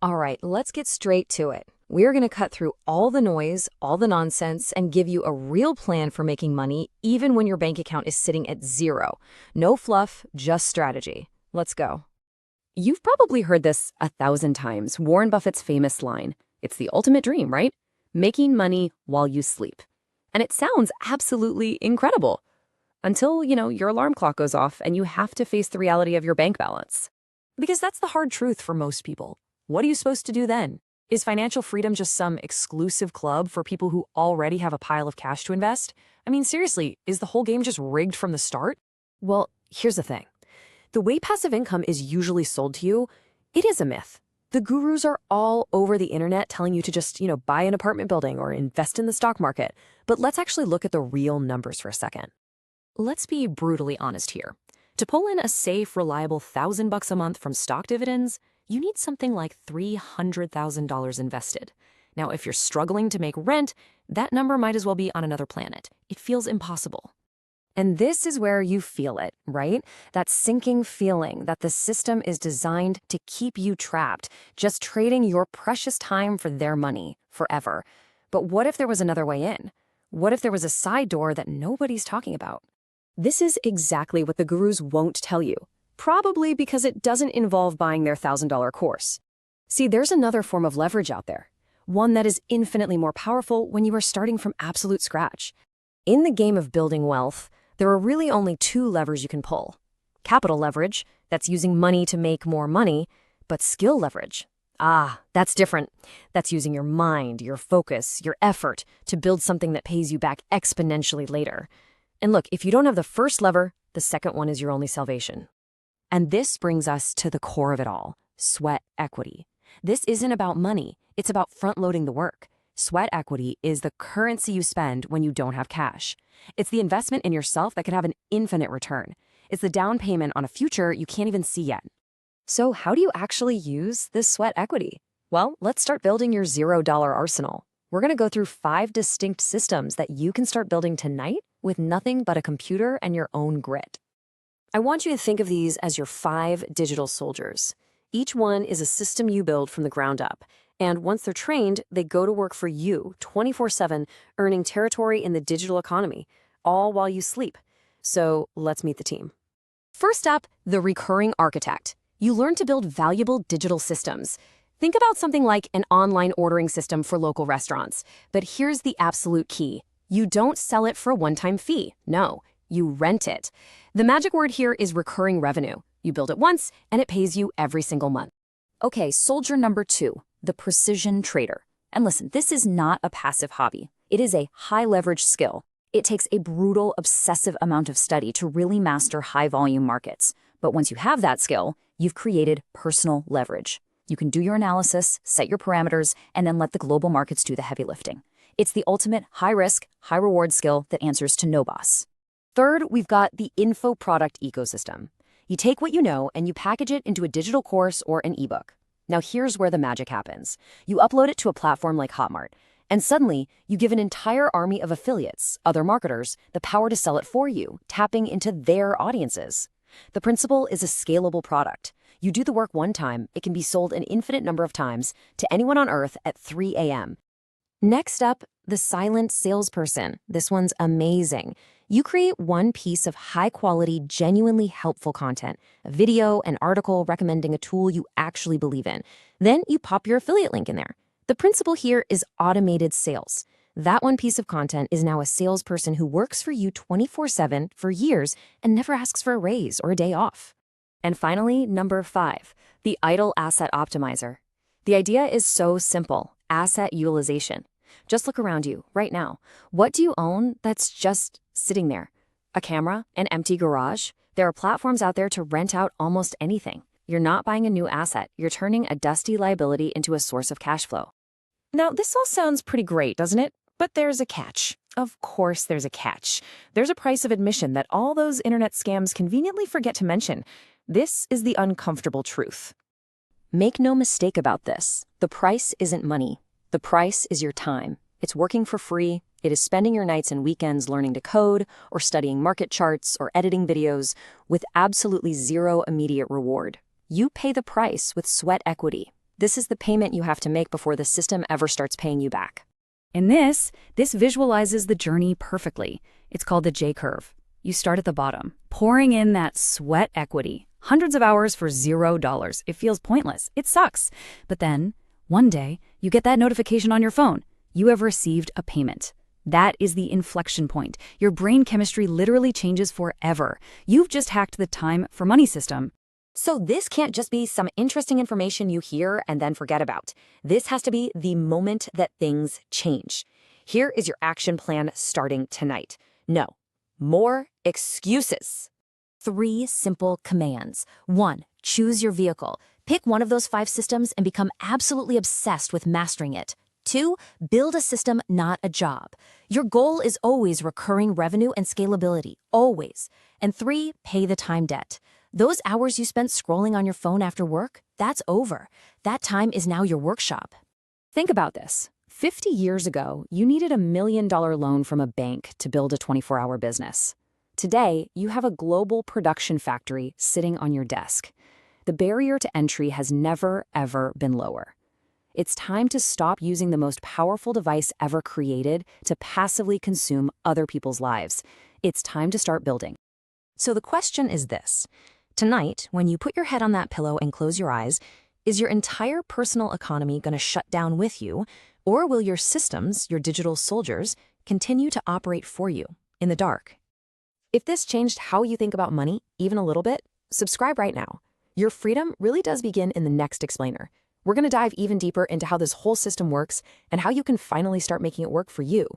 All right, let's get straight to it. We're going to cut through all the noise, all the nonsense, and give you a real plan for making money even when your bank account is sitting at zero. No fluff, just strategy. Let's go. You've probably heard this 1,000 times, Warren Buffett's famous line. It's the ultimate dream, right? Making money while you sleep. And it sounds absolutely incredible. Until, your alarm clock goes off and you have to face the reality of your bank balance. Because that's the hard truth for most people. What are you supposed to do then? Is financial freedom just some exclusive club for people who already have a pile of cash to invest? I mean, seriously, is the whole game just rigged from the start? Well, here's the thing. The way passive income is usually sold to you, it is a myth. The gurus are all over the internet telling you to just, buy an apartment building or invest in the stock market. But let's actually look at the real numbers for a second. Let's be brutally honest here. To pull in a safe, reliable $1,000 a month from stock dividends, you need something like $300,000 invested. Now, if you're struggling to make rent, that number might as well be on another planet. It feels impossible. And this is where you feel it, right? That sinking feeling that the system is designed to keep you trapped, just trading your precious time for their money forever. But what if there was another way in? What if there was a side door that nobody's talking about? This is exactly what the gurus won't tell you. Probably because it doesn't involve buying their $1,000 course. See, there's another form of leverage out there, one that is infinitely more powerful when you are starting from absolute scratch. In the game of building wealth, there are really only two levers you can pull. Capital leverage, that's using money to make more money, but skill leverage. That's different. That's using your mind, your focus, your effort to build something that pays you back exponentially later. And look, if you don't have the first lever, the second one is your only salvation. And this brings us to the core of it all, sweat equity. This isn't about money, it's about front-loading the work. Sweat equity is the currency you spend when you don't have cash. It's the investment in yourself that can have an infinite return. It's the down payment on a future you can't even see yet. So how do you actually use this sweat equity? Well, let's start building your $0 arsenal. We're going to go through 5 distinct systems that you can start building tonight with nothing but a computer and your own grit. I want you to think of these as your 5 digital soldiers. Each one is a system you build from the ground up. And once they're trained, they go to work for you 24/7, earning territory in the digital economy, all while you sleep. So let's meet the team. First up, the recurring architect. You learn to build valuable digital systems. Think about something like an online ordering system for local restaurants. But here's the absolute key. You don't sell it for a one-time fee. No, you rent it. The magic word here is recurring revenue. You build it once, and it pays you every single month. Okay, soldier number 2, the precision trader. And listen, this is not a passive hobby. It is a high-leverage skill. It takes a brutal, obsessive amount of study to really master high-volume markets. But once you have that skill, you've created personal leverage. You can do your analysis, set your parameters, and then let the global markets do the heavy lifting. It's the ultimate high-risk, high-reward skill that answers to no boss. Third, we've got the info product ecosystem. You take what you know and you package it into a digital course or an ebook. Now here's where the magic happens. You upload it to a platform like Hotmart, and suddenly you give an entire army of affiliates, other marketers, the power to sell it for you, tapping into their audiences. The principle is a scalable product. You do the work one time, it can be sold an infinite number of times to anyone on Earth at 3 a.m. Next up, the silent salesperson. This one's amazing. You create one piece of high-quality, genuinely helpful content, a video, an article recommending a tool you actually believe in. Then you pop your affiliate link in there. The principle here is automated sales. That one piece of content is now a salesperson who works for you 24/7 for years and never asks for a raise or a day off. And finally, number 5, the idle asset optimizer. The idea is so simple, asset utilization. Just look around you right now. What do you own that's just sitting there? A camera? An empty garage? There are platforms out there to rent out almost anything. You're not buying a new asset. You're turning a dusty liability into a source of cash flow. Now, this all sounds pretty great, doesn't it? But there's a catch. Of course there's a catch. There's a price of admission that all those internet scams conveniently forget to mention. This is the uncomfortable truth. Make no mistake about this. The price isn't money. The price is your time. It's working for free. It is spending your nights and weekends learning to code or studying market charts or editing videos with absolutely zero immediate reward. You pay the price with sweat equity. This is the payment you have to make before the system ever starts paying you back. In this visualizes the journey perfectly. It's called the J-curve. You start at the bottom, pouring in that sweat equity. Hundreds of hours for $0. It feels pointless. It sucks. But then, one day, you get that notification on your phone. You have received a payment. That is the inflection point. Your brain chemistry literally changes forever. You've just hacked the time for money system. So this can't just be some interesting information you hear and then forget about. This has to be the moment that things change. Here is your action plan starting tonight. No more excuses. 3 simple commands. 1. Choose your vehicle. Pick one of those 5 systems and become absolutely obsessed with mastering it. 2. Build a system, not a job. Your goal is always recurring revenue and scalability, always. And 3. Pay the time debt. Those hours you spent scrolling on your phone after work, that's over. That time is now your workshop. Think about this. 50 years ago, you needed $1 million loan from a bank to build a 24-hour business. Today, you have a global production factory sitting on your desk. The barrier to entry has never, ever been lower. It's time to stop using the most powerful device ever created to passively consume other people's lives. It's time to start building. So the question is this. Tonight, when you put your head on that pillow and close your eyes, is your entire personal economy going to shut down with you, or will your systems, your digital soldiers, continue to operate for you in the dark? If this changed how you think about money, even a little bit, subscribe right now. Your freedom really does begin in the next explainer. We're going to dive even deeper into how this whole system works and how you can finally start making it work for you.